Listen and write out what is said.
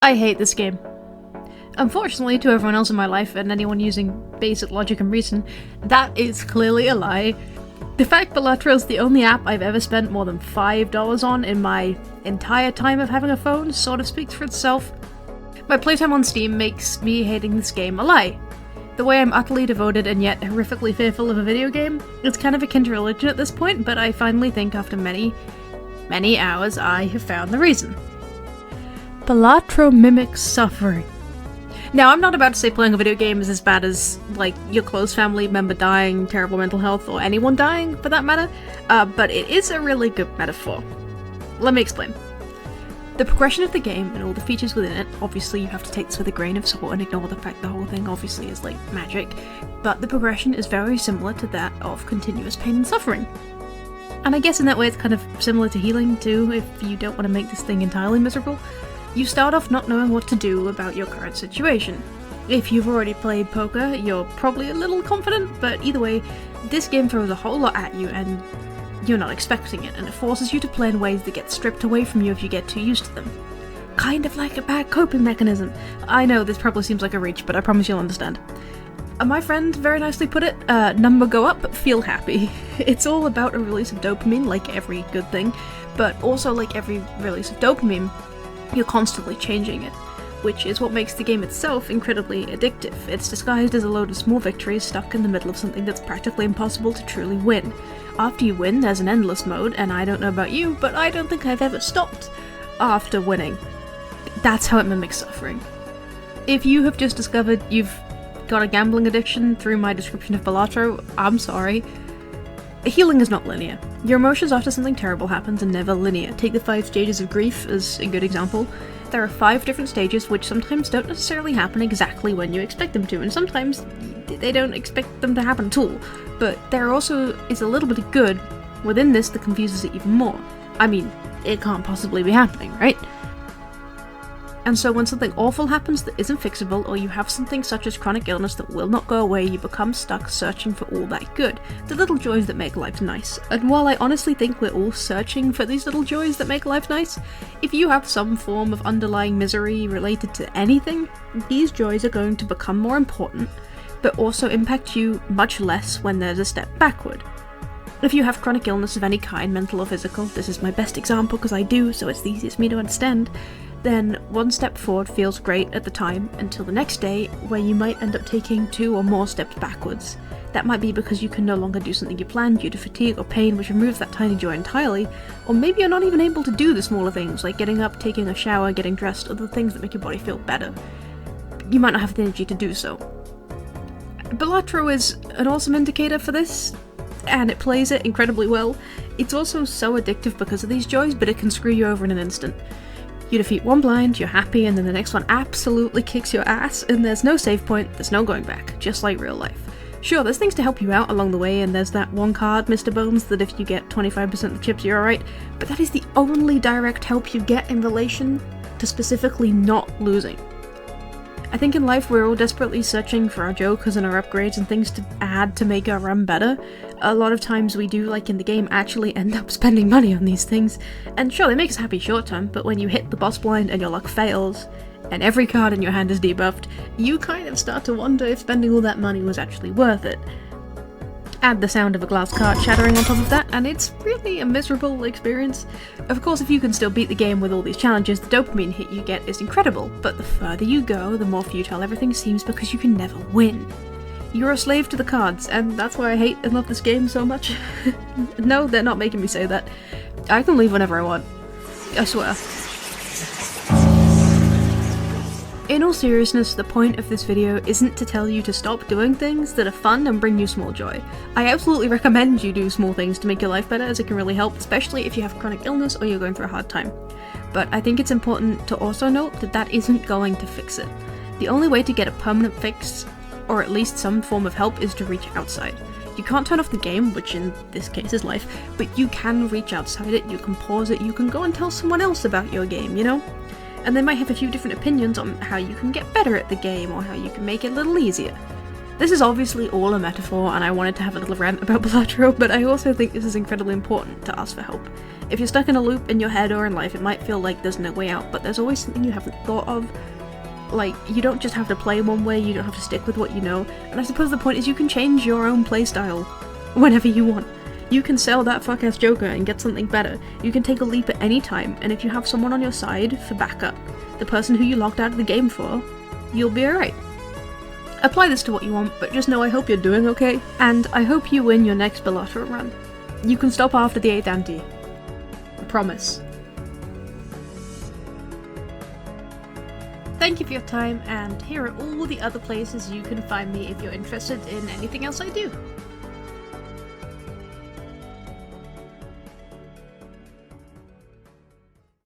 I hate this game. Unfortunately, to everyone else in my life and anyone using basic logic and reason, that is clearly a lie. The fact Balatro is the only app I've ever spent more than $5 on in my entire time of having a phone sort of speaks for itself. My playtime on Steam makes me hating this game a lie. The way I'm utterly devoted and yet horrifically fearful of a video game, it's kind of akin to religion at this point, but I finally think after many hours I have found the reason. Balatro mimics suffering. Now, I'm not about to say playing a video game is as bad as, like, your close family member dying, terrible mental health, or anyone dying, for that matter, but it is a really good metaphor. Let me explain. The progression of the game and all the features within it, obviously you have to take this with a grain of salt and ignore the fact the whole thing obviously is like magic, but the progression is very similar to that of continuous pain and suffering. And I guess in that way it's kind of similar to healing too, if you don't want to make this thing entirely miserable. You start off not knowing what to do about your current situation. If you've already played poker, you're probably a little confident, but either way, this game throws a whole lot at you and you're not expecting it, and it forces you to play in ways that get stripped away from you if you get too used to them. Kind of like a bad coping mechanism. I know this probably seems like a reach, but I promise you'll understand. My friend very nicely put it, number go up, feel happy. It's all about a release of dopamine, like every good thing, but also like every release of dopamine, you're constantly changing it, which is what makes the game itself incredibly addictive. It's disguised as a load of small victories stuck in the middle of something that's practically impossible to truly win. After you win, there's an endless mode, and I don't know about you, but I don't think I've ever stopped after winning. That's how it mimics suffering. If you have just discovered you've got a gambling addiction through my description of Balatro, I'm sorry. Healing is not linear. Your emotions after something terrible happens are never linear. Take the 5 stages of grief as a good example. There are 5 different stages which sometimes don't necessarily happen exactly when you expect them to, and sometimes they don't expect them to happen at all. But there also is a little bit of good within this that confuses it even more. I mean, it can't possibly be happening, right? And so when something awful happens that isn't fixable, or you have something such as chronic illness that will not go away, you become stuck searching for all that good, the little joys that make life nice. And while I honestly think we're all searching for these little joys that make life nice, if you have some form of underlying misery related to anything, these joys are going to become more important, but also impact you much less when there's a step backward. If you have chronic illness of any kind, mental or physical, this is my best example because I do, so it's the easiest for me to understand, then one step forward feels great at the time until the next day where you might end up taking 2 or more steps backwards. That might be because you can no longer do something you planned due to fatigue or pain, which removes that tiny joy entirely, or maybe you're not even able to do the smaller things like getting up, taking a shower, getting dressed, or the things that make your body feel better. You might not have the energy to do so. Balatro is an awesome indicator for this, and it plays it incredibly well. It's also so addictive because of these joys, but it can screw you over in an instant. You defeat one blind, you're happy, and then the next one absolutely kicks your ass, and there's no save point, there's no going back, just like real life. Sure, there's things to help you out along the way, and there's that one card, Mr. Bones, that if you get 25% of the chips you're alright, but that is the only direct help you get in relation to specifically not losing. I think in life we're all desperately searching for our jokers and our upgrades and things to add to make our run better. A lot of times we do, like in the game, actually end up spending money on these things. And sure, they make us happy short term, but when you hit the boss blind and your luck fails, and every card in your hand is debuffed, you kind of start to wonder if spending all that money was actually worth it. Add the sound of a glass card shattering on top of that, and it's really a miserable experience. Of course, if you can still beat the game with all these challenges, the dopamine hit you get is incredible, but the further you go, the more futile everything seems because you can never win. You're a slave to the cards, and that's why I hate and love this game so much. No, they're not making me say that. I can leave whenever I want. I swear. In all seriousness, the point of this video isn't to tell you to stop doing things that are fun and bring you small joy. I absolutely recommend you do small things to make your life better, as it can really help, especially if you have chronic illness or you're going through a hard time. But I think it's important to also note that that isn't going to fix it. The only way to get a permanent fix, or at least some form of help, is to reach outside. You can't turn off the game, which in this case is life, but you can reach outside it, you can pause it, you can go and tell someone else about your game, you know? And they might have a few different opinions on how you can get better at the game or how you can make it a little easier. This is obviously all a metaphor, and I wanted to have a little rant about Balatro, but I also think this is incredibly important to ask for help. If you're stuck in a loop in your head or in life, it might feel like there's no way out, but there's always something you haven't thought of. Like, you don't just have to play one way, you don't have to stick with what you know, and I suppose the point is you can change your own playstyle whenever you want. You can sell that fuck-ass Joker and get something better. You can take a leap at any time, and if you have someone on your side for backup, the person who you logged out of the game for, you'll be alright. Apply this to what you want, but just know I hope you're doing okay, and I hope you win your next Balatro run. You can stop after the 8th ante. I promise. Thank you for your time, and here are all the other places you can find me if you're interested in anything else I do.